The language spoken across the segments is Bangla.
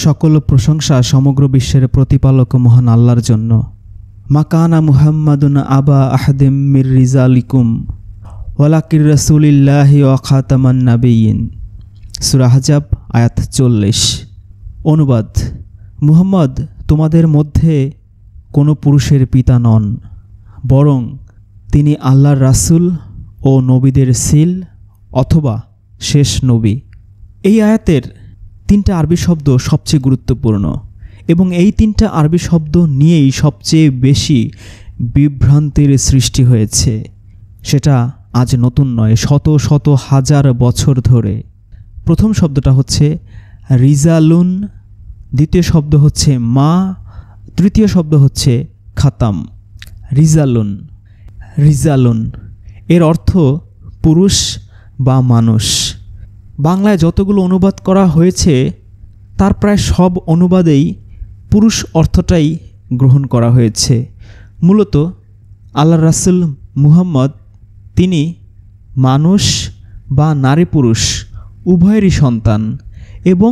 সকল প্রশংসা সমগ্র বিশ্বের প্রতিপালক মহান আল্লাহর জন্য। মাকানা মুহাম্মাদুন আবা আহাদিম মির রিজালিকুম ওয়ালাকির রাসূলিল্লাহি ওয়া খাতামান নাবিয়িন। সূরা আহজাব আয়াত 40। অনুবাদ: মুহাম্মদ তোমাদের মধ্যে কোনো পুরুষের পিতা নন, বরং তিনি আল্লাহর রাসূল ও নবীদের সিল অথবা শেষ নবী। এই আয়াতের 3টা আরবি শব্দ সবচেয়ে গুরুত্বপূর্ণ এবং এই 3টা আরবি শব্দ নিয়েই সবচেয়ে বেশি বিভ্রান্তির সৃষ্টি হয়েছে। সেটা আজ নতুন নয়, শত শত হাজার বছর ধরে। প্রথম শব্দটা হচ্ছে রিজালুন, দ্বিতীয় শব্দ হচ্ছে মা, তৃতীয় শব্দ হচ্ছে খাতাম। রিজালুন রিজালুন এর অর্থ পুরুষ বা মানুষ। বাংলায় যতগুলো অনুবাদ করা হয়েছে তার প্রায় সব অনুবাদেই পুরুষ অর্থটাই গ্রহণ করা হয়েছে। মূলত আল্লাহর রাসূল মুহাম্মদ তিনি মানুষ বা নারী পুরুষ উভয়েরই সন্তান এবং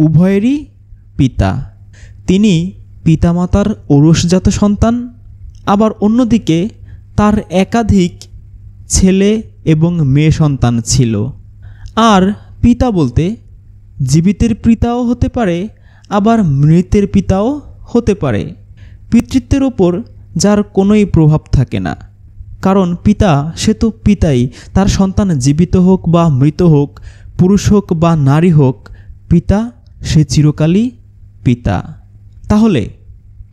উভয়েরই পিতা। তিনি পিতামাতার ঔরসজাত সন্তান, আবার অন্যদিকে তার একাধিক ছেলে এবং মেয়ে সন্তান ছিল। আর পিতা বলতে জীবিতের পিতাও হতে পারে, আবার মৃতের পিতাও হতে পারে। পিতৃত্বের ওপর যার কোনোই প্রভাব থাকে না, কারণ পিতা সে তো পিতাই। তার সন্তান জীবিত হোক বা মৃত হোক, পুরুষ হোক বা নারী হোক, পিতা সে চিরকালই পিতা। তাহলে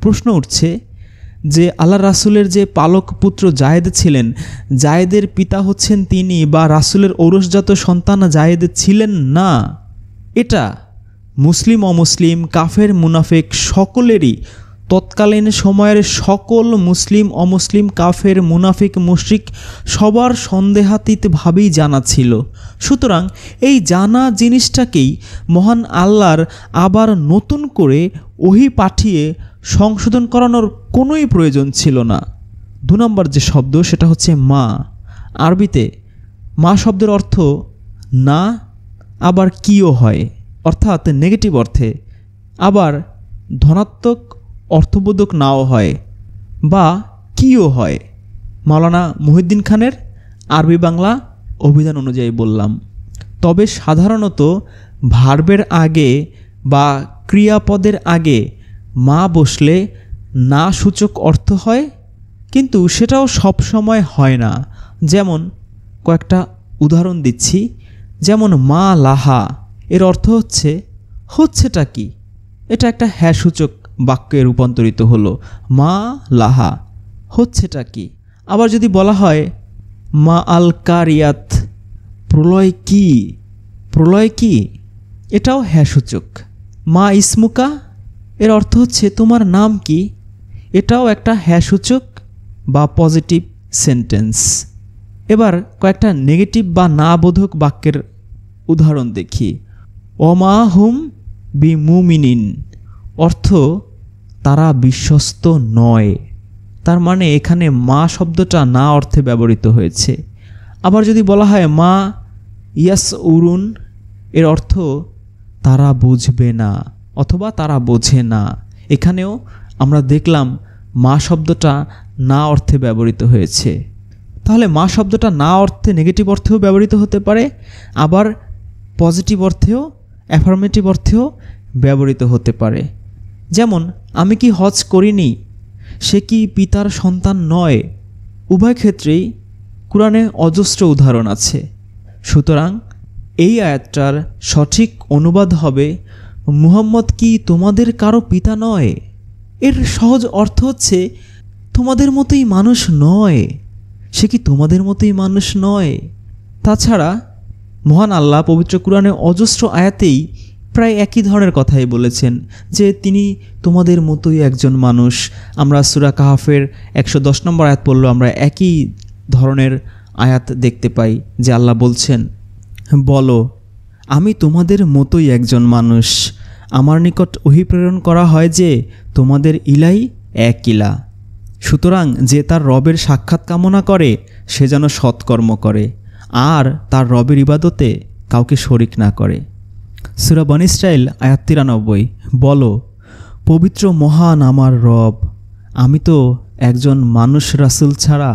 প্রশ্ন উঠছে যে আল্লাহর রাসূলের যে পালক পুত্র জায়েদ ছিলেন, জায়েদের পিতা হচ্ছেন তিনি, বা রাসূলের ঔরসজাত সন্তান জায়েদ ছিলেন না। এটা মুসলিম অমুসলিম, কাফের মুনাফিক সকলেরই, তৎকালীন সময়ের সকল মুসলিম অমুসলিম, কাফের মুনাফিক মুশরিক সবার সন্দেহাতীতভাবেই জানা ছিল। সুতরাং এই জানা জিনিসটাকেই মহান আল্লাহর আবার নতুন করে ওহী পাঠিয়ে সংশোধন করানোর কোনোই প্রয়োজন ছিল না। 2 নম্বর যে শব্দ সেটা হচ্ছে মা। আরবিতে মা শব্দের অর্থ না, আবার কিও হয়, অর্থাৎ নেগেটিভ অর্থে, আবার ধনাত্মক অর্থবোধক নাও হয় বা কিও হয়। মাওলানা মুহিউদ্দিন খানের আরবি বাংলা অভিধান অনুযায়ী বললাম। তবে সাধারণত ভার্বের আগে বা ক্রিয়াপদের আগে মা বসলে না সূচক অর্থ হয়, কিন্তু সেটাও সব সময় হয় না। যেমন কয়েকটা উদাহরণ দিচ্ছি। যেমন মা লাহা, এর অর্থ হচ্ছেটা কি? এটা একটা হ্যাঁ সূচক বাক্যে রূপান্তরিত হলো। মা লাহা, হচ্ছেটা কি? আবার যদি বলা হয় মা আল কারিয়াত, প্রলয় কি? প্রলয় কি? এটাও হ্যাঁ সূচক। মা ইসমুকা, এর অর্থ হচ্ছে তোমার নাম কি? এটাও একটা হ্যাঁ সূচক বা পজিটিভ সেন্টেন্স। এবার কয়েকটা নেগেটিভ বা না বোধক বাক্যের উদাহরণ দেখি। ওমা হুম বি মুমিনিন, অর্থ তারা বিশ্বস্ত নয়। তার মানে এখানে মা শব্দটা না অর্থে ব্যবহৃত হয়েছে। আবার যদি বলা হয় মা ইয়াস উরুন, এর অর্থ তারা বুঝবে না অথবা তারা বোঝে না। এখানেও আমরা দেখলাম মা শব্দটা না অর্থে ব্যবহৃত হয়েছে। তাহলে মা শব্দটা না অর্থে নেগেটিভ অর্থেও ব্যবহৃত হতে পারে, আবার পজিটিভ অর্থেও, অ্যাফার্মেটিভ অর্থেও ব্যবহৃত হতে পারে। যেমন আমি কি হজ করিনি, সে কি পিতার সন্তান নয়? উভয় ক্ষেত্রেই কুরআনে অজস্র উদাহরণ আছে। সুতরাং এই আয়াতটার সঠিক অনুবাদ হবে মুহাম্মদ কি তোমাদের কারো পিতা নয়? এর সহজ অর্থ হচ্ছে তোমাদের মতোই মানুষ নয়। সে কি তোমাদের মতোই মানুষ নয়? তাছাড়া মহান আল্লাহ পবিত্র কুরআনে অজস্র আয়াতেই প্রায় একই ধরনের কথাই বলেছেন যে তিনি তোমাদের মতোই একজন মানুষ। আমরা সূরা কাহফের 110 নম্বর আয়াত পড়লে আমরা একই ধরনের আয়াত দেখতে পাই যে আল্লাহ বলছেন, বলো আমি তোমাদের মতোই একজন মানুষ, আমার নিকট ওহী প্রেরণ করা হয় যে তোমাদের ইলাই এক ইলা। সুতরাং যে তার রবের সাক্ষাৎ কামনা করে সে যেন সৎকর্ম করে আর তার রবের ইবাদতে কাউকে শরিক না করে। সূরা বনী ইসরাঈল আয়াত 93, বলো, পবিত্র মহান আমার রব, আমি তো একজন মানুষ রাসূল ছাড়া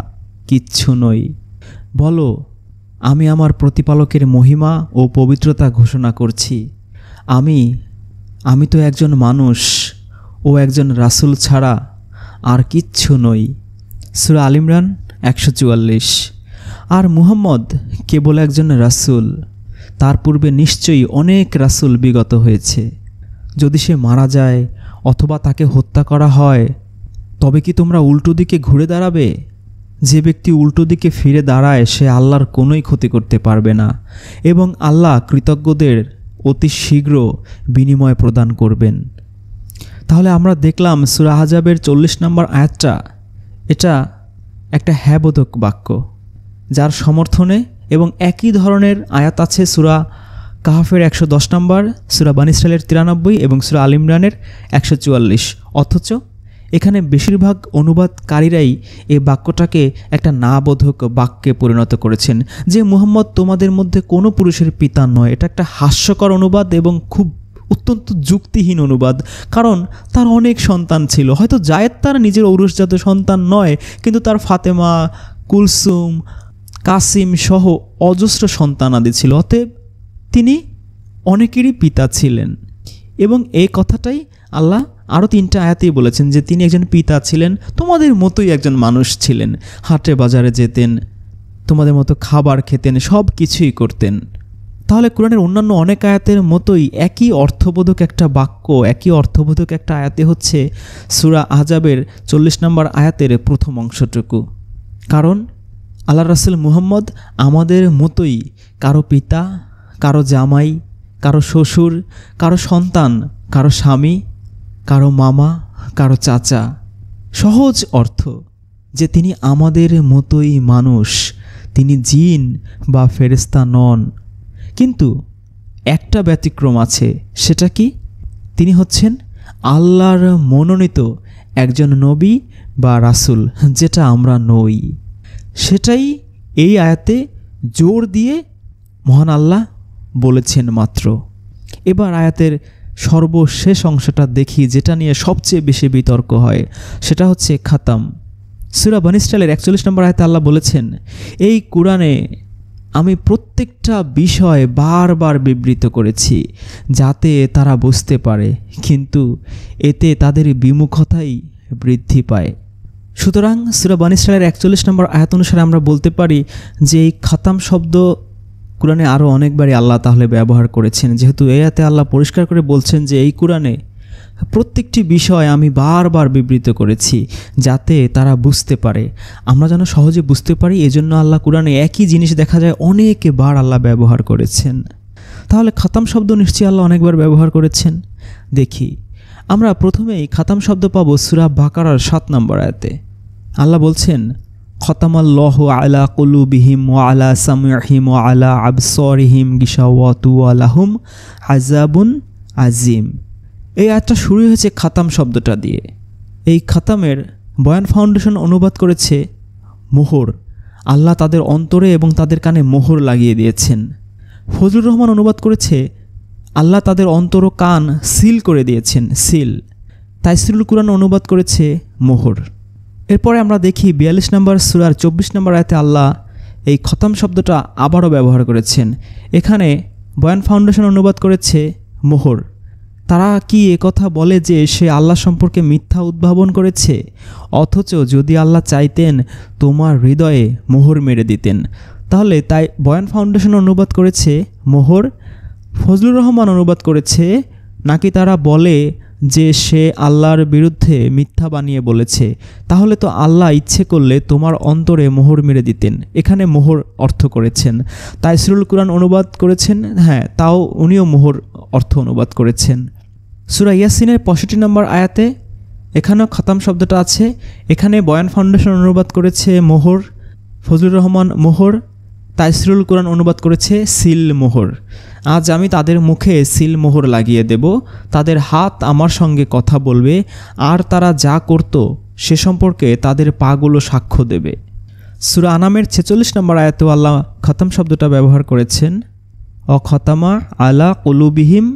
কিচ্ছু নই। বলো, আমি আমার প্রতিপালকের মহিমা ও পবিত্রতা ঘোষণা করছি। আমি তো একজন মানুষ ও একজন রাসূল ছাড়া আর কিচ্ছু নই। সূরা আল ইমরান 144। আর মুহাম্মদ কেবল একজন রাসূল, তার পূর্বে নিশ্চয়ই অনেক রাসূল বিগত হয়েছে। যদি সে মারা যায় অথবা তাকে হত্যা করা হয়, তবে কি তোমরা উল্টো দিকে ঘুরে দাঁড়াবে? যে ব্যক্তি উল্টো দিকে ফিরে দাঁড়ায় সে আল্লাহর কোনোই ক্ষতি করতে পারবে না, এবং আল্লাহ কৃতজ্ঞদের অতি শীঘ্র বিনিময় প্রদান করবেন। তাহলে আমরা দেখলাম সূরা আহজাবের 40 নম্বর আয়াতটা, এটা একটা হ্যাবোধক বাক্য, যার সমর্থনে এবং একই ধরনের আয়াত আছে সূরা কাহফের 110 নম্বর, সূরা বনী ইসরাঈলের 93 এবং সূরা আল ইমরানের 144। অথচ এখানে বেশিরভাগ অনুবাদকারীরাই এই বাক্যটাকে একটা নাবোধক বাক্যে পরিণত করেছেন, যে মুহাম্মদ তোমাদের মধ্যে কোনো পুরুষের পিতা নয়। এটা একটা হাস্যকর অনুবাদ এবং খুব অত্যন্ত যুক্তিহীন অনুবাদ, কারণ তার অনেক সন্তান ছিল। হয়তো জায়েদ তার নিজের ঔরসজাত সন্তান নয়, কিন্তু তার ফাতেমা, কুলসুম, কাসিম সহ অজস্র সন্তানাদি ছিল, অতএব তিনি অনেকেরই পিতা ছিলেন। এবং এই কথাটাই আল্লাহ আরও 3টা আয়াতেই বলেছেন যে তিনি একজন পিতা ছিলেন, তোমাদের মতোই একজন মানুষ ছিলেন, হাটে বাজারে যেতেন, তোমাদের মতো খাবার খেতেন, সব কিছুই করতেন। তাহলে কোরআনের অন্যান্য অনেক আয়াতের মতোই একই অর্থবোধক একটা বাক্য, একই অর্থবোধক একটা আয়াতে হচ্ছে সূরা আহজাবের 40 নম্বর আয়াতের প্রথম অংশটুকু। কারণ আল্লাহ রাসূল মুহাম্মদ আমাদের মতোই কারো পিতা, কারো জামাই, কারো শ্বশুর, কারো সন্তান, কারো স্বামী, কারো মামা, কারো চাচা। সহজ অর্থ যে তিনি আমাদের মতোই মানুষ, তিনি জিন বা ফেরেশতা নন। কিন্তু একটা ব্যতিক্রম আছে, সেটা কি? তিনি হচ্ছেন আল্লাহর মনোনীত একজন নবী বা রাসূল, যেটা আমরা নই। সেটাই এই আয়াতে জোর দিয়ে মহান আল্লাহ বলেছেন মাত্র। এবার আয়াতের সর্বশেষ অংশটা দেখি, যেটা নিয়ে সবচেয়ে বেশি বিতর্ক হয়, সেটা হচ্ছে খাতাম। সূরা বনী ইসরাঈলের 41 নম্বর আয়াতে আল্লাহ বলেছেন, এই কোরআনে আমি প্রত্যেকটা বিষয় বারবার বিবৃত করেছি যাতে তারা বুঝতে পারে, কিন্তু এতে তাদের বিমুখতাই বৃদ্ধি পায়। সুতরাং সূরা বনী ইসরাঈলের 41 নম্বর আয়াত অনুসারে আমরা বলতে পারি যে এই খাতাম শব্দ কোরআনে আরও অনেকবারই আল্লাহ তাহলে ব্যবহার করেছেন, যেহেতু এই আয়াতে আল্লাহ পরিষ্কার করে বলছেন যে এই কোরআনে প্রত্যেকটি বিষয় আমি বারবার বিবৃত করেছি যাতে তারা বুঝতে পারে, আমরা যেন সহজে বুঝতে পারি। এজন্য আল্লাহ কোরআনে একই জিনিস দেখা যায় অনেকবার আল্লাহ ব্যবহার করেছেন। তাহলে খাতাম শব্দ নিশ্চয়ই আল্লাহ অনেকবার ব্যবহার করেছেন। দেখি, আমরা প্রথমেই খাতাম শব্দ পাবো সূরা বাকারার 7 নম্বর আয়াতে। আল্লাহ বলছেন, খতামাল্লাহু আলা কুলুবিহিম ওয়া আলা সামিহিম ওয়া আলা আবসারিহিম গিশাওয়াতু ওয়া লাহুম আযাবুন আযীম। এই আয়াতটা শুরু হয়েছে খাতাম শব্দটা দিয়ে। এই খাতামের বয়ান ফাউন্ডেশন অনুবাদ করেছে মোহর। আল্লাহ তাদের অন্তরে এবং তাদের কানে মোহর লাগিয়ে দিয়েছেন। ফজলুর রহমান অনুবাদ করেছে আল্লাহ তাদের অন্তর ও কান সিল করে দিয়েছেন, সিল। তাইসিরুল কুরআন অনুবাদ করেছে মোহর। এরপরে আমরা দেখি 42 নম্বর সূরার 24 নম্বর আয়াতে আল্লাহ এই খতাম শব্দটা আবারও ব্যবহার করেছেন। এখানে বয়ান ফাউন্ডেশন অনুবাদ করেছে মোহর। তারা কি একথা বলে যে সে আল্লাহ সম্পর্কে মিথ্যা উদ্ভাবন করেছে, অথচ যদি আল্লাহ চাইতেন তোমার হৃদয়ে মোহর মেরে দিতেন। তাহলে তাই বয়ান ফাউন্ডেশন অনুবাদ করেছে মোহর, ফজলুর রহমান অনুবাদ করেছে নাকি তারা বলে যে সে আল্লাহর বিরুদ্ধে মিথ্যা বানিয়ে বলেছে, তাহলে তো আল্লাহ ইচ্ছে করলে তোমার অন্তরে মোহর মেরে দিতেন। এখানে মোহর অর্থ করেছেন। তাইসিরুল কুরআন অনুবাদ করেছেন, হ্যাঁ তাও উনিও মোহর অর্থ অনুবাদ করেছেন। সূরা ইয়াসিনের 65 নম্বর আয়াতে এখানেও খাতাম শব্দটা আছে। এখানে বয়ান ফাউন্ডেশন অনুবাদ করেছে মোহর, ফজলুর রহমান মোহর, তাইসিরুল কুরআন অনুবাদ করেছে সিল মোহর। আজ আমি তাদের মুখে সিল মোহর লাগিয়ে দেব, তাদের হাত আমার সঙ্গে কথা বলবে, আর তারা যা করত সে সম্পর্কে তাদের পাগুলো সাক্ষ্য দেবে। সূরা আনামের 46 নম্বর আয়াতে আল্লাহ খাতাম শব্দটা ব্যবহার করেছেন। খতামা আলা কুলুবিহিম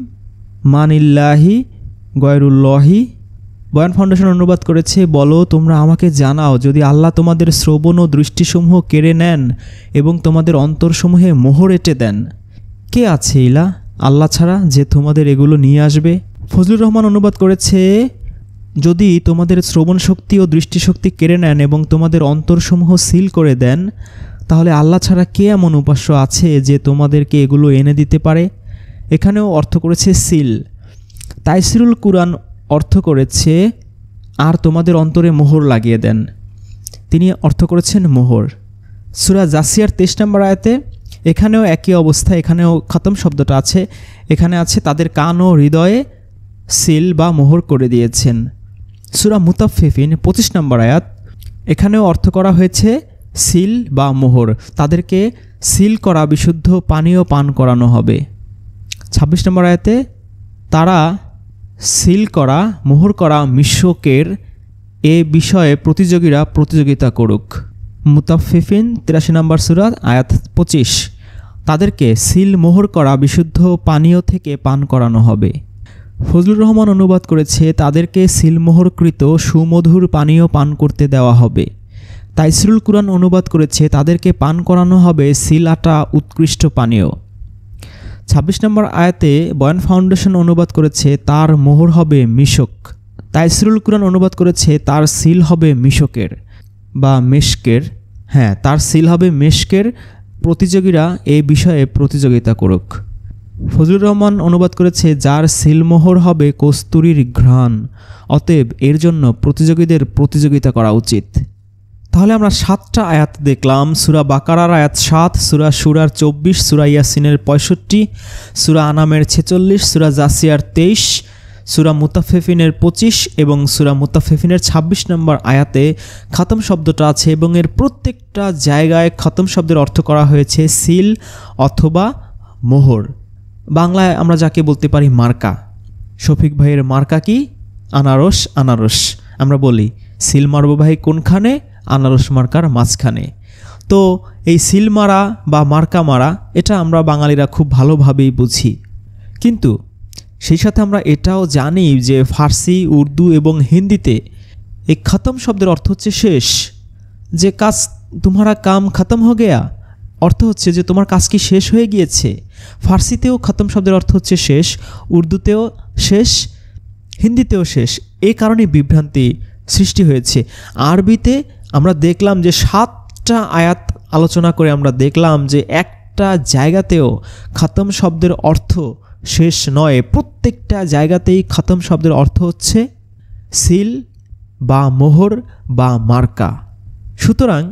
মানিল্লাহি গয়রুল্লাহি। বয়ান ফাউন্ডেশন অনুবাদ করেছে, বলো তোমরা আমাকে জানাও, যদি আল্লাহ তোমাদের শ্রবণ ও দৃষ্টিসমূহ কেড়ে নেন এবং তোমাদের অন্তরসমূহে মোহর এঁটে দেন, কে আছে ইলা আল্লাহ ছাড়া যে তোমাদের এগুলো নিয়ে আসবে? ফজলুর রহমান অনুবাদ করেছে, যদি তোমাদের শ্রবণ শক্তি ও দৃষ্টিশক্তি কেড়ে নেন এবং তোমাদের অন্তরসমূহ সিল করে দেন, তাহলে আল্লাহ ছাড়া কে এমন উপাস্য আছে যে তোমাদেরকে এগুলো এনে দিতে পারে? এখানেও অর্থ করেছে সিল। তাইসিরুল কুরআন অর্থ করেছে আর তোমাদের অন্তরে মোহর লাগিয়ে দেন, তিনি অর্থ করেছেন মোহর। সূরা জাসিয়ার 23 নম্বর আয়াতে এখানেও একই অবস্থা, এখানেও খতম শব্দটা আছে, এখানে আছে তাদের কান ও হৃদয়ে সিল বা মোহর করে দিয়েছেন। সূরা মুতাফফিফিন 25 নম্বর আয়াত, এখানেও অর্থ করা হয়েছে সিল বা মোহর, তাদেরকে সিল করা বিশুদ্ধ পানীয় পান করানো হবে। 26 নম্বর আয়াতে তারা সিল করা মোহর করা মিশকের এ বিষয়ে প্রতিযোগীরা প্রতিযোগিতা করুক। মুতাফফিফিন 83 নম্বর সূরা আয়াত 25, তাদেরকে সিল মোহর করা বিশুদ্ধ পানীয় থেকে পান করানো হবে। ফজলুর রহমান অনুবাদ করেছে, তাদেরকে সিলমোহরকৃত সুমধুর পানীয় পান করতে দেওয়া হবে। তাইসিরুল কুরআন অনুবাদ করেছে, তাদেরকে পান করানো হবে সিল আটা উৎকৃষ্ট পানীয়। 26 নম্বর আয়াতে বয়ান ফাউন্ডেশন অনুবাদ করেছে, তার মোহর হবে মিশক। তাইসিরুল কুরআন অনুবাদ করেছে, তার সিল হবে মিশকের বা মেশকের, তার সিল হবে মেশকের, প্রতিযোগীরা এই বিষয়ে প্রতিযোগিতা করুক। ফজলুর রহমান অনুবাদ করেছে, যার সিলমোহর হবে কস্তুরীর ঘ্রাণ, অতএব এর জন্য প্রতিযোগীদের প্রতিযোগিতা করা উচিত। তাহলে আমরা 7টা আয়াত দেখলাম। সূরা বাকারার আয়াত 7, সূরা শুরার 24, সূরা ইয়াসিনের 65, সূরা আনামের 46, সূরা জাসিয়ার 23, সূরা মুতাফফিফিনের 25 এবং সূরা মুতাফফিফিনের 26 নম্বর আয়াতে খতম শব্দটা আছে এবং এর প্রত্যেকটা জায়গায় খতম শব্দের অর্থ করা হয়েছে সিল অথবা মোহর। বাংলায় আমরা যাকে বলতে পারি মার্কা। শফিক ভাইয়ের মার্কা কি? আনারস। আনারস আমরা বলি, সিল মারব ভাই কোনখানে? আনারস মার্কার মাঝখানে। তো এই সিল মারা বা মার্কা মারা এটা আমরা বাঙালিরা খুব ভালোভাবেই বুঝি, কিন্তু সেই সাথে আমরা এটাও জানি যে ফার্সি, উর্দু এবং হিন্দিতে এই খতম শব্দের অর্থ হচ্ছে শেষ। যে কাজ তোমারা কাম খতম হয়ে গেয়া, অর্থ হচ্ছে যে তোমার কাজ কি শেষ হয়ে গিয়েছে। ফার্সিতেও খতম শব্দের অর্থ হচ্ছে শেষ, উর্দুতেও শেষ, হিন্দিতেও শেষ। এই কারণে বিভ্রান্তি সৃষ্টি হয়েছে। আরবিতে আমরা দেখলাম যে 7টা আয়াত আলোচনা করে আমরা দেখলাম যে একটা জায়গাতেও খতম শব্দের অর্থ শেষ নয়, প্রত্যেকটা জায়গাতেই খতম শব্দের অর্থ হচ্ছে সিল বা মোহর বা মার্কা। সুতরাং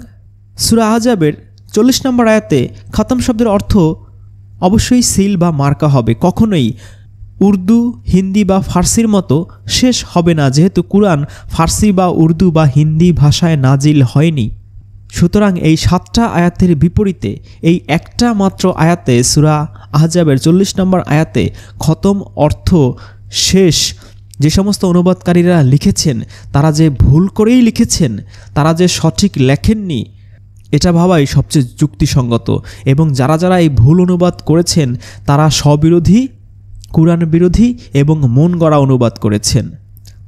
সূরা আহজাবের 40 নম্বর আয়াতে খতম শব্দের অর্থ অবশ্যই সিল বা মার্কা হবে, কখনোই উর্দু, হিন্দি বা ফার্সির মতো শেষ হবে না, যেহেতু কুরআন ফার্সি বা উর্দু বা হিন্দি ভাষায় নাজিল হয়নি। সুতরাং এই 7টা আয়াতের বিপরীতে এই একটা মাত্র আয়াতে সূরা আহজাবের 40 নম্বর আয়াতে খতম অর্থ শেষ। যে সমস্ত অনুবাদকারীরা লিখেছেন তারা যে ভুল করেই লিখেছেন, তারা যে সঠিক লেখেননি, এটা ভাবাই সবচেয়ে যুক্তিসঙ্গত। এবং যারা যারা এই ভুল অনুবাদ করেছেন তারা স্ববিরোধী, কুরআন বিরোধী এবং মন গড়া অনুবাদ করেছেন।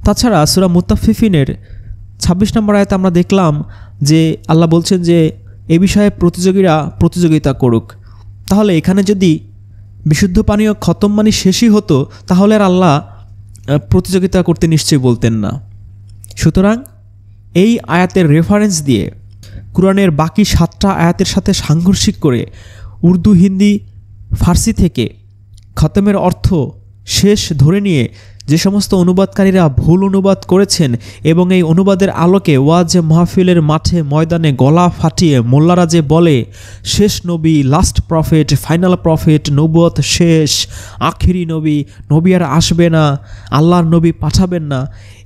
তাছাড়া সূরা মুতাফফিফিনের 26 নম্বর আয়াতে আমরা দেখলাম যে আল্লাহ বলছেন যে এ বিষয়ে প্রতিযোগীরা প্রতিযোগিতা করুক। তাহলে এখানে যদি বিশুদ্ধ পানীয় খতম মানে শেষই হতো, তাহলে আর আল্লাহ প্রতিযোগিতা করতে নিশ্চয়ই বলতেন না। সুতরাং এই আয়াতের রেফারেন্স দিয়ে কুরআনের বাকি 7টা আয়াতের সাথে সাংঘর্ষিক করে উর্দু, হিন্দি, ফার্সি থেকে খতমের অর্থ শেষ ধরে নিয়ে যে সমস্ত অনুবাদকারীরা ভুল অনুবাদ করেছেন এবং এই অনুবাদের আলোকে ওয়াজ মাহফিলের মাঠে ময়দানে গলা ফাটিয়ে মোল্লারা যে বলে শেষ নবী, লাস্ট প্রফেট, ফাইনাল প্রফেট, নবুয়ত শেষ, আখিরি নবী, নবী আর আসবে না, আল্লাহর নবী পাঠাবেন না,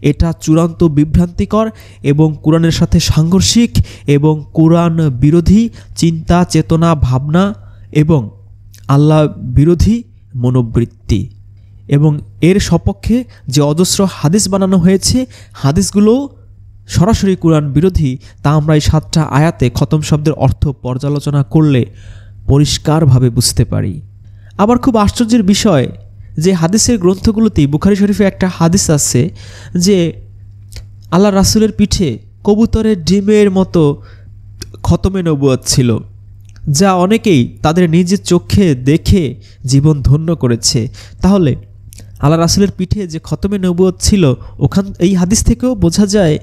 এটা চূড়ান্ত বিভ্রান্তিকর এবং কোরআনের সাথে সাংঘর্ষিক এবং কোরআন বিরোধী চিন্তা, চেতনা, ভাবনা এবং আল্লাহ বিরোধী মনোবৃত্তি। এবং এর সপক্ষে যে অজস্র হাদিস বানানো হয়েছে, হাদিসগুলো সরাসরি কোরআন বিরোধী, তা আমরা এই 7টা আয়াতে খতম শব্দের অর্থ পর্যালোচনা করলে পরিষ্কারভাবে বুঝতে পারি। আবার খুব আশ্চর্যের বিষয় যে হাদিসের গ্রন্থগুলোতেই বুখারী শরীফে একটা হাদিস আছে যে আল্লাহ রাসূলের পিঠে কবুতরের ডিমের মতো খতমে নবুয়ত ছিল, যা অনেকেই তাদের নিজের চোখে দেখে জীবন ধন্য করেছে। তাহলে আল্লাহ রাসূলের পিঠে যে খতমে নবুয়ত ছিল, এই হাদিস থেকেও বোঝা যায়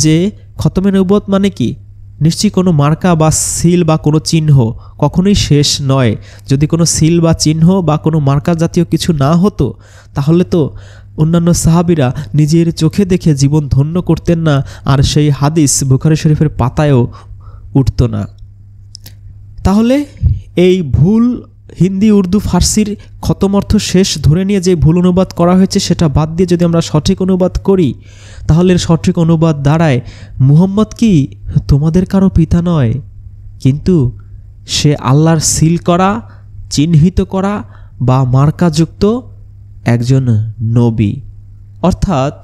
যে খতমে নবুয়ত মানে কি, নিশ্চয়ই কোনো মার্কা বা সিল বা কোনো চিহ্ন কখনোই শেষ নয়। যদি কোনো সিল বা চিহ্ন বা কোনো মার্কা জাতীয় কিছু না হতো তাহলে তো অন্যান্য সাহাবীরা নিজের চোখে দেখে জীবন ধন্য করতেন না, আর সেই হাদিস বুখারী শরীফের পাতায়ও উঠত না। তাহলে এই ভুল হিন্দি, উর্দু, ফার্সির খতম অর্থ শেষ ধরে নিয়ে যে ভুল অনুবাদ করা হয়েছে সেটা বাদ দিয়ে যদি আমরা সঠিক অনুবাদ করি তাহলে সঠিক অনুবাদ দাঁড়ায়, মুহাম্মদ কি তোমাদের কারো পিতা নয়, কিন্তু সে আল্লাহর সিল করা, চিহ্নিত করা বা মার্কাযুক্ত একজন নবী, অর্থাৎ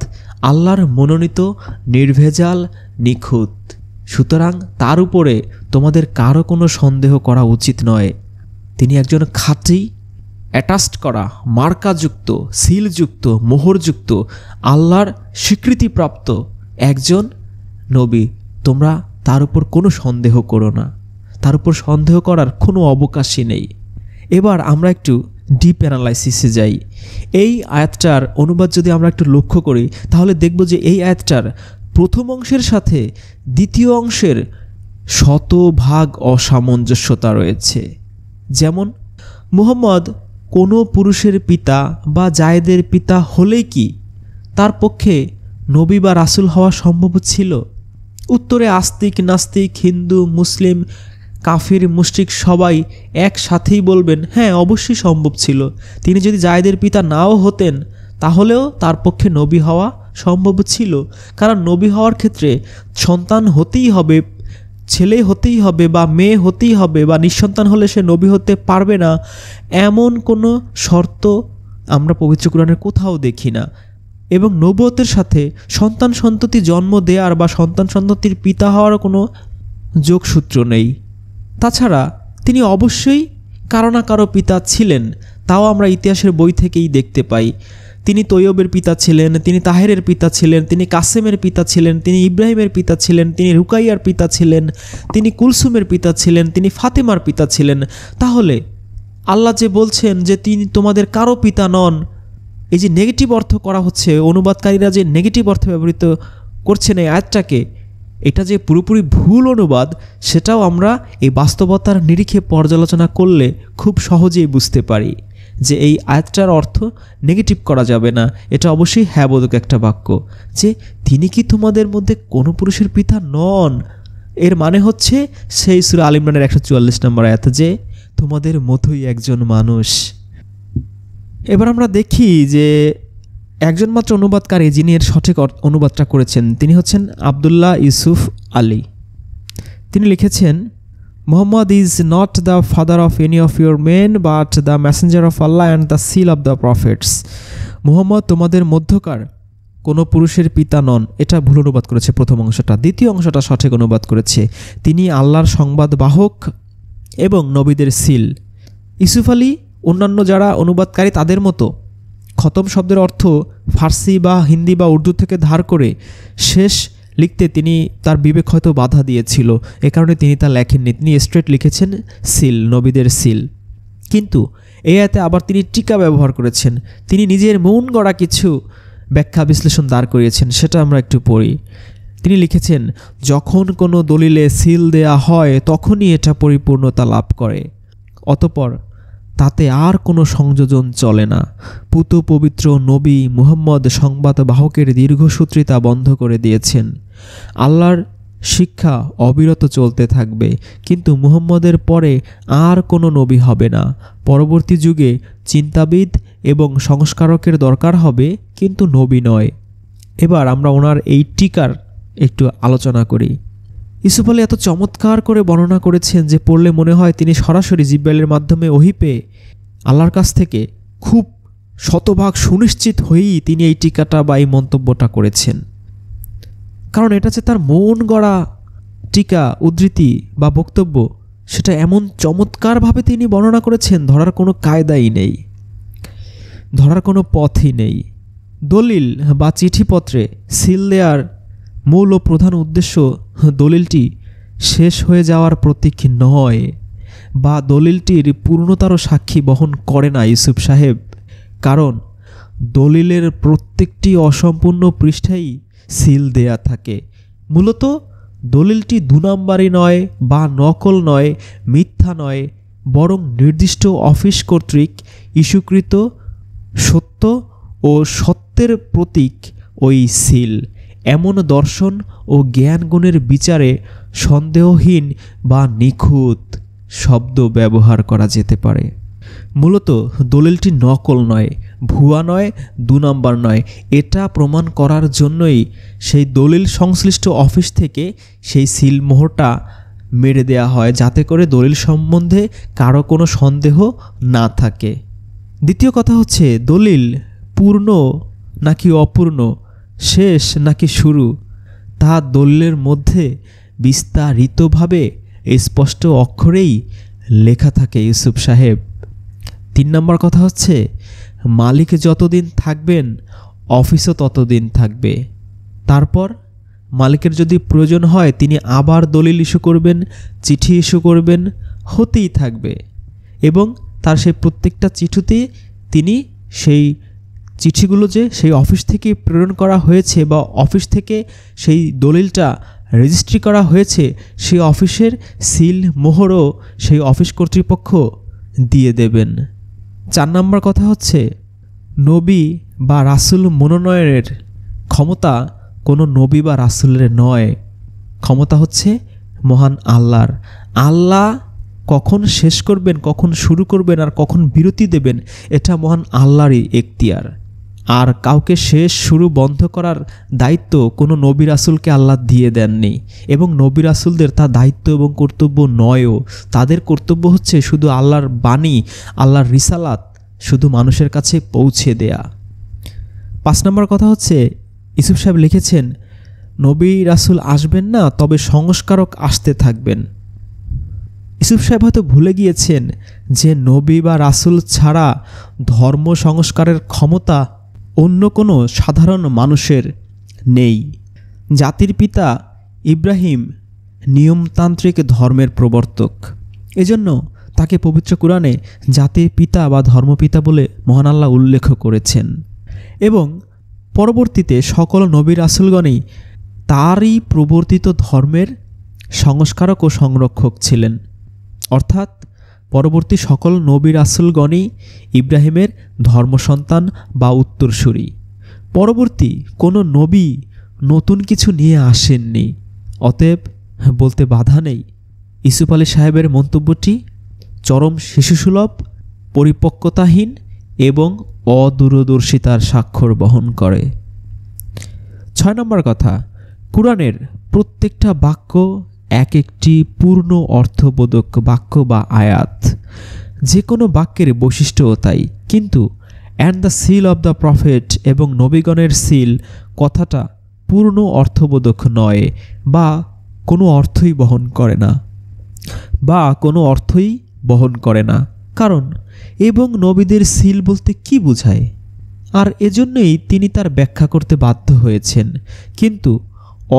আল্লাহর মনোনীত, নির্ভেজাল, নিখুঁত। সুতরাং তার উপরে তোমাদের কারো কোনো সন্দেহ করা উচিত নয়। তিনি একজন খাঁটি, অ্যাটাচড করা, মার্কাযুক্ত, সিলযুক্ত, মোহরযুক্ত, আল্লাহর স্বীকৃতিপ্রাপ্ত একজন নবী। তোমরা তার উপর কোনো সন্দেহ করো না, তার উপর সন্দেহ করার কোনো অবকাশই নেই। এবার আমরা একটু ডিপ অ্যানালাইসিসে যাই। এই আয়াতটার অনুবাদ যদি আমরা একটু লক্ষ্য করি তাহলে দেখব যে এই আয়াতটার প্রথম অংশের সাথে দ্বিতীয় অংশের শতভাগ অসামঞ্জস্যতা রয়েছে। যেমন, মুহাম্মদ কোনো পুরুষের পিতা বা জায়েদের পিতা হলেই কি তার পক্ষে নবী বা রাসূল হওয়া সম্ভব ছিল? উত্তরে আস্তিক, নাস্তিক, হিন্দু, মুসলিম, কাফির, মুশরিক সবাই একসাথেই বলবেন হ্যাঁ, অবশ্যই সম্ভব ছিল। তিনি যদি জায়েদের পিতা নাও হতেন তাহলেও তার পক্ষে নবী হওয়া সম্ভব ছিল, কারণ নবী হওয়ার ক্ষেত্রে সন্তান হতেই হবে, ছেলে হতেই হবে বা মেয়ে হতেই হবে, বা নিঃসন্তান হলে সে নবী হতে পারবে না, এমন কোনো শর্ত আমরা পবিত্র কোরআনের কোথাও দেখি না। এবং নবুয়তের সাথে সন্তান সন্ততি জন্ম দেওয়ার বা সন্তান সন্ততির পিতা হওয়ার কোনো যোগসূত্র নেই। তাছাড়া তিনি অবশ্যই কারো না কারো পিতা ছিলেন, তাও আমরা ইতিহাসের বই থেকেই দেখতে পাই। তিনি তৈয়বের পিতা ছিলেন, তিনি তাহেরের পিতা ছিলেন, তিনি কাসেমের পিতা ছিলেন, তিনি ইব্রাহিমের পিতা ছিলেন, তিনি রুকাইয়ার পিতা ছিলেন, তিনি কুলসুমের পিতা ছিলেন, তিনি ফাতেমার পিতা ছিলেন। তাহলে আল্লাহ যে বলছেন যে তিনি তোমাদের কারো পিতা নন, এই যে নেগেটিভ অর্থ করা হচ্ছে, অনুবাদকারীরা যে নেগেটিভ অর্থ ব্যবহৃত করছেন এই আয়াতটাকে, এটা যে পুরোপুরি ভুল অনুবাদ সেটাও আমরা এই বাস্তবতার নিরিখে পর্যালোচনা করলে খুব সহজেই বুঝতে পারি যে এই আয়াতটার অর্থ নেগেটিভ করা যাবে না। এটা অবশ্যই হ্যাঁ বোধক একটা বাক্য, যে তিনি কি তোমাদের মধ্যে কোনো পুরুষের পিতা নন, এর মানে হচ্ছে সেই সূরা আল ইমরানের 144 নম্বর আয়াত যে তোমাদের মতোই একজন মানুষ। এবার আমরা দেখি যে একজন মাত্র অনুবাদকারী যিনি এর সঠিক অনুবাদটা করেছেন তিনি হচ্ছেন আবদুল্লাহ ইউসুফ আলী। তিনি লিখেছেন, Muhammad is not the father of any of your men but the messenger of Allah and the seal of the prophets. Muhammad তোমাদের মধ্যকার কোনো পুরুষের পিতা নন, এটা ভুল অনুবাদ করেছে প্রথম অংশটা। দ্বিতীয় অংশটা সঠিক অনুবাদ করেছে, তিনি আল্লাহর সংবাদ বাহক এবং নবীদের সিল। ইউসুফ আলী অন্যান্য যারা অনুবাদকারী তাদের মতো খতম শব্দের অর্থ ফার্সি বা হিন্দি বা উর্দু থেকে ধার করে শেষ লিখতে তিনি তার বিবেক হয়তো বাধা দিয়েছিল, এ কারণে তিনি তা লেখেননি। তিনি স্ট্রেট লিখেছেন সিল, নবীদের সিল। কিন্তু এই আয়াতে আবার তিনি টিকা ব্যবহার করেছেন, তিনি নিজের মন গড়া কিছু ব্যাখ্যা বিশ্লেষণ দাঁড় করিয়েছেন, সেটা আমরা একটু পড়ি। তিনি লিখেছেন, যখন কোনো দলিলে সিল দেয়া হয় তখনই এটা পরিপূর্ণতা লাভ করে, অতঃপর তাতে আর কোনো সংযোজন চলে না। পুত পবিত্র নবী মুহাম্মদ সংবাদবাহকের দীর্ঘসূত্রিতা বন্ধ করে দিয়েছেন। আল্লাহর শিক্ষা অবিরত চলতে থাকবে, কিন্তু মুহাম্মদের পরে আর কোনো নবী হবে না। পরবর্তী যুগে চিন্তাবিদ এবং সংস্কারকের দরকার হবে, কিন্তু নবী নয়। এবার আমরা ওনার এই টিকার একটু আলোচনা করি। ইউসুফ আলী এত চমৎকার করে বর্ণনা করেছেন যে পড়লে মনে হয় তিনি সরাসরি জিব্রাইলের মাধ্যমে ওহী পেয়ে আল্লাহর কাছ থেকে খুব শতভাগ সুনিশ্চিত হয়েই তিনি এই টিকাটা বা এই মন্তব্যটা করেছেন, কারণ এটা হচ্ছে তার মন গড়া টিকা, উদ্ধৃতি বা বক্তব্য। সেটা এমন চমৎকারভাবে তিনি বর্ণনা করেছেন, ধরার কোনো কায়দাই নেই, ধরার কোনো পথই নেই। দলিল বা চিঠিপত্রে সিল দেওয়ার মূল ও প্রধান উদ্দেশ্য দলিলটি শেষ হয়ে যাওয়ার প্রতীক নয়, বা দলিলটির পূর্ণতারও সাক্ষী বহন করে না ইউসুফ সাহেব। কারণ দলিলের প্রত্যেকটি অসম্পূর্ণ পৃষ্ঠাই সিল দেয়া থাকে। মূলত দলিলটি 2 নাম্বারই নয় বা নকল নয়, মিথ্যা নয়, বরং নির্দিষ্ট অফিস কর্তৃক ইস্যুকৃত সত্য ও সত্যের প্রতীক ওই সিল। এমন দর্শন ও জ্ঞানগুণের বিচারে সন্দেহহীন বা নিখুঁত শব্দ ব্যবহার করা যেতে পারে। মূলত দলিলটি নকল নয়, ভুয়া নয়, 2 নাম্বার নয়, এটা প্রমাণ করার জন্যই সেই দলিল সংশ্লিষ্ট অফিস থেকে সেই সিল মোহরটা মেরে দেয়া হয়, যাতে করে দলিল সম্বন্ধে কারো কোনো সন্দেহ না থাকে। দ্বিতীয় কথা হচ্ছে, দলিল পূর্ণ নাকি অপূর্ণ, শেষ নাকি শুরু, তা দলিলের মধ্যে বিস্তারিতভাবে স্পষ্ট অক্ষরেই লেখা থাকে ইউসুফ সাহেব। 3 নম্বর কথা হচ্ছে, মালিক যতদিন থাকবেন অফিসও ততদিন থাকবে। তারপর মালিকের যদি প্রয়োজন হয় তিনি আবার দলিল ইস্যু করবেন, চিঠি ইস্যু করবেন, হতেই থাকবে। এবং তার সেই প্রত্যেকটা চিঠিতে তিনি সেই চিঠিগুলো যে সেই অফিস থেকে প্রেরণ করা হয়েছে বা অফিস থেকে সেই দলিলটা রেজিস্ট্রি করা হয়েছে, সেই অফিসের সিল মোহরও সেই অফিস কর্তৃপক্ষ দিয়ে দেবেন। 4 নম্বর কথা হচ্ছে, নবী বা রাসূল মনোনয়নের ক্ষমতা কোনো নবী বা রাসূলের নয়, ক্ষমতা হচ্ছে মহান আল্লাহর। আল্লাহ কখন শেষ করবেন, কখন শুরু করবেন আর কখন বিরতি দেবেন, এটা মহান আল্লাহরই এখতিয়ার। আর কাউকে শেষ শুরু বন্ধ করার দায়িত্ব কোনো নবী রাসূলকে আল্লাহ দিয়ে দেননি, এবং নবী রাসূলদের তা দায়িত্ব এবং কর্তব্য নয়ও। তাদের কর্তব্য হচ্ছে শুধু আল্লাহর বাণী, আল্লাহর রিসালাত শুধু মানুষের কাছে পৌঁছে দেয়া। 5 নম্বর কথা হচ্ছে, ইউসুফ সাহেব লিখেছেন, নবী রাসূল আসবেন না, তবে সংস্কারক আসতে থাকবেন। ইউসুফ সাহেব হয়তো ভুলে গিয়েছেন যে নবী বা রাসূল ছাড়া ধর্ম সংস্কারের ক্ষমতা অন্য কোনো সাধারণ মানুষের নেই। জাতির পিতা ইব্রাহিম নিয়মতান্ত্রিক ধর্মের প্রবর্তক, এজন্য তাকে পবিত্র কুরআনে জাতির পিতা বা ধর্মপিতা বলে মহান আল্লাহ উল্লেখ করেছেন। এবং পরবর্তীতে সকল নবী রাসূলগণই তারই প্রবর্তিত ধর্মের সংস্কারক ও সংরক্ষক ছিলেন। অর্থাৎ পরবর্তী সকল নবী রাসূলগণই ইব্রাহিমের ধর্মসন্তান বা উত্তরসূরি। পরবর্তী কোনো নবী নতুন কিছু নিয়ে আসেননি, অতএব বলতে বাধা নেই ইউসুফ আলী সাহেবের মন্তব্যটি চরম শিশুসুলভ, পরিপক্কতাহীন এবং অদূরদর্শিতার স্বাক্ষর বহন করে। 6 নম্বর কথা, কুরআনের প্রত্যেকটা বাক্য এক একটি পূর্ণ অর্থবোধক বাক্য বা আয়াত। যে কোনো বাক্যের বৈশিষ্ট্যও তাই। কিন্তু and the seal of the prophet এবং নবীগণের সিল কথাটা পূর্ণ অর্থবোধক নয়, বা কোনো অর্থই বহন করে না, কারণ এবং নবীদের সিল বলতে কি বোঝায়, আর এজন্যই তিনি তার ব্যাখ্যা করতে বাধ্য হয়েছেন। কিন্তু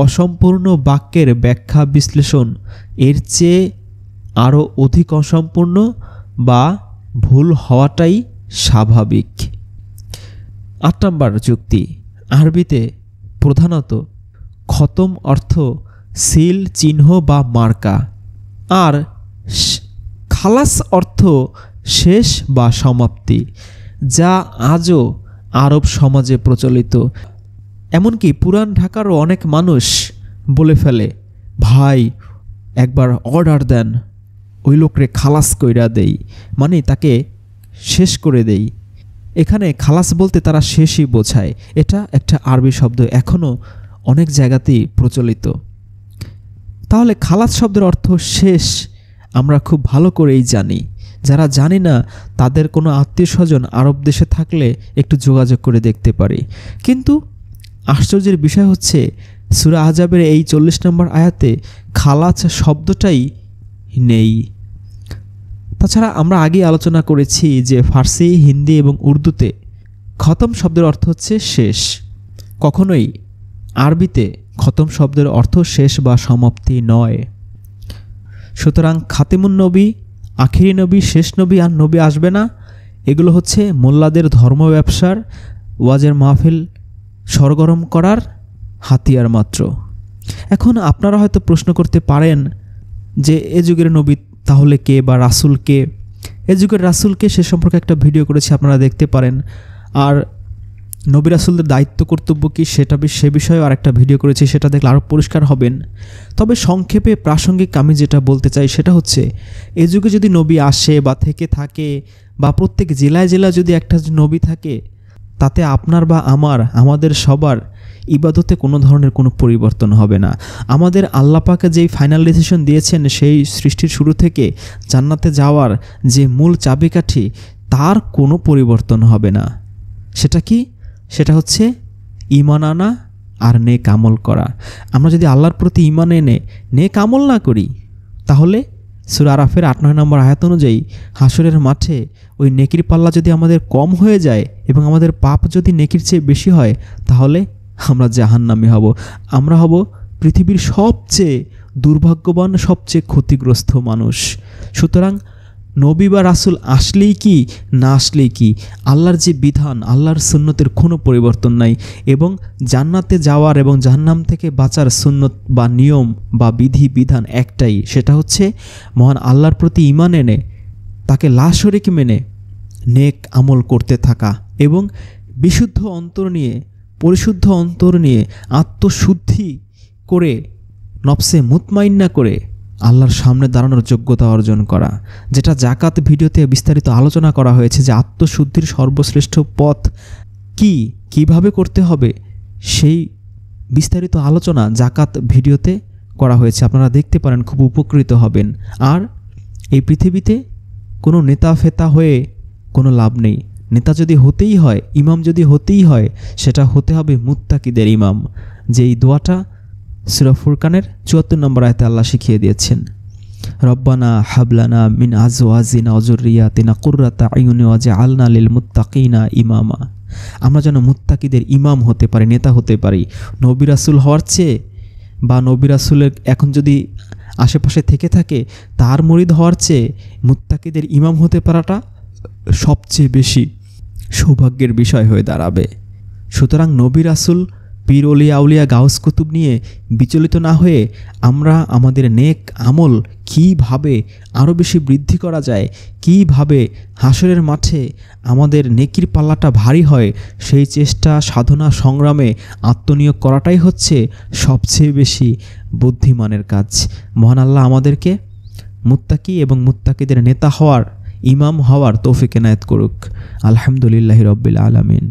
অসম্পূর্ণ বাক্যের ব্যাখ্যা বিশ্লেষণ এর চেয়ে আরও অধিক অসম্পূর্ণ বা ভুল হওয়াটাই স্বাভাবিক। 8 নম্বর যুক্তি, আরবিতে প্রধানত খতম অর্থ সিল, চিহ্ন বা মার্কা, আর খালাস অর্থ শেষ বা সমাপ্তি, যা আজও আরব সমাজে প্রচলিত। এমনকি পুরান ঢাকারও অনেক মানুষ বলে ফেলে, ভাই একবার অর্ডার দেন, ওই লোকরে খালাস কইরা দেই, মানে তাকে শেষ করে দেই। এখানে খালাস বলতে তারা শেষই বোঝায়। এটা একটা আরবি শব্দ, এখনও অনেক জায়গাতেই প্রচলিত। তাহলে খালাস শব্দের অর্থ শেষ আমরা খুব ভালো করেই জানি। যারা জানি না তাদের কোনো আত্মীয় স্বজন আরব দেশে থাকলে একটু যোগাযোগ করে দেখতে পারি। কিন্তু আশ্চর্যের বিষয় হচ্ছে, সূরা আহজাবের এই 40 নম্বর আয়াতে খালাস শব্দটাই নেই। তাছাড়া আমরা আগেই আলোচনা করেছি যে ফার্সি, হিন্দি এবং উর্দুতে খতম শব্দের অর্থ হচ্ছে শেষ। কখনোই আরবিতে খতম শব্দের অর্থ শেষ বা সমাপ্তি নয়। সুতরাং খাতেমুন নবী, আখিরি নবী, শেষ নবী আর নবী আসবে না, এগুলো হচ্ছে মোল্লাদের ধর্ম ব্যবসার, ওয়াজের মাহফিল সরগরম করার হাতিয়ার মাত্র। এখন আপনারা হয়তো প্রশ্ন করতে পারেন যে এ যুগের নবী তাহলে কে বা রাসূল কে? এ যুগের রাসূলকে সে সম্পর্কে একটা ভিডিও করেছি, আপনারা দেখতে পারেন। আর নবী রাসূলদের দায়িত্ব কর্তব্য কী সে বিষয়ে আরেকটা ভিডিও করেছি, সেটা দেখলে আরও পরিষ্কার হবেন। তবে সংক্ষেপে প্রাসঙ্গিক আমি যেটা বলতে চাই সেটা হচ্ছে, এ যুগে যদি নবী আসে বা থেকে থাকে বা প্রত্যেক জেলায় জেলায় যদি একটা নবী থাকে, তাতে আপনার বা আমাদের সবার ইবাদতে কোনো ধরনের কোনো পরিবর্তন হবে না। আমাদের আল্লাহ পাকে যেই ফাইনাল ডিসিশন দিয়েছেন সেই সৃষ্টির শুরু থেকে জান্নাতে যাওয়ার যে মূল চাবিকাঠি, তার কোনো পরিবর্তন হবে না। সেটা কি? সেটা হচ্ছে ঈমান আনা আর নেক আমল করা। আমরা যদি আল্লাহর প্রতি ঈমান এনে নেক আমল না করি, তাহলে সূরা আরাফের ৮-৯ নম্বর আয়াত অনুযায়ী হাসরের মাঠে ওই নেকির পাল্লা যদি আমাদের কম হয়ে যায় এবং আমাদের পাপ যদি নেকির চেয়ে বেশি হয়, তাহলে আমরা জাহান্নামী হব। আমরা হব পৃথিবীর সবচেয়ে দুর্ভাগ্যবান, সবচেয়ে ক্ষতিগ্রস্ত মানুষ। সুতরাং নবী বা রাসূল আসলেই কি না আসলেই কি, আল্লাহর যে বিধান, আল্লাহর সুন্নতের কোনো পরিবর্তন নাই। এবং জান্নাতে যাওয়ার এবং জাহান্নাম থেকে বাঁচার সুন্নত বা নিয়ম বা বিধি বিধান একটাই, সেটা হচ্ছে মহান আল্লাহর প্রতি ঈমান এনে তাকে লা শরীক মেনে নেক আমল করতে থাকা এবং বিশুদ্ধ অন্তর নিয়ে, পরিশুদ্ধ অন্তর নিয়ে আত্মশুদ্ধি করে নফসে মুতমাইন্না করে আল্লাহর সামনে দাঁড়ানোর যোগ্যতা অর্জন করা, যেটা জাকাত ভিডিওতে বিস্তারিত আলোচনা করা হয়েছে যে আত্মশুদ্ধির সর্বশ্রেষ্ঠ পথ কিভাবে করতে হবে, সেই বিস্তারিত আলোচনা জাকাত ভিডিওতে করা হয়েছে। আপনারা দেখতে পারেন, খুব উপকৃত হবেন। আর এই পৃথিবীতে কোনো নেতা ফেতা হয়ে কোনো লাভ নেই। নেতা যদি হতেই হয়, ইমাম যদি হতেই হয়, সেটা হতে হবে মুত্তাকিদের ইমাম, যেই দোয়াটা সূরা ফুরকানের ৭৪ নম্বর আয়াতে আল্লাহ শিখিয়ে দিয়েছেন, রব্বানা হাবলানা মিন আজওয়াজিনা ওয়া যুররিয়াতিনা কুররাতা আয়ুনি ওয়াজআলনা লিল মুত্তাকিনা ইমামা। আমরা যেন মুত্তাকিদের ইমাম হতে পারি, নেতা হতে পারি। নবী রাসূল হওয়ার চেয়ে বা নবী রাসূলের এখন যদি আশেপাশে থেকে থাকে, তার মুরিদ হওয়ার চেয়ে মুত্তাকিদের ইমাম হতে পারাটা সবচেয়ে বেশি সৌভাগ্যের বিষয় হয়ে দাঁড়াবে। সুতরাং নবী রাসূল, পীর ওলিয়া আউলিয়া গাউস কুতুব নিয়ে বিচলিত না হয়ে আমরা আমাদের নেক আমল কীভাবে আরও বেশি বৃদ্ধি করা যায়, কীভাবে হাসরের মাঠে আমাদের নেকির পাল্লাটা ভারী হয়, সেই চেষ্টা, সাধনা, সংগ্রামে আত্মনিয়োগ করাটাই হচ্ছে সবচেয়ে বেশি বুদ্ধিমানের কাজ। মহান আল্লাহ আমাদেরকে মুত্তাকি এবং মুত্তাকিদের নেতা হওয়ার, ইমাম হওয়ার তৌফিক এনায়েত করুক। আলহামদুলিল্লাহি রাব্বিল আলামিন।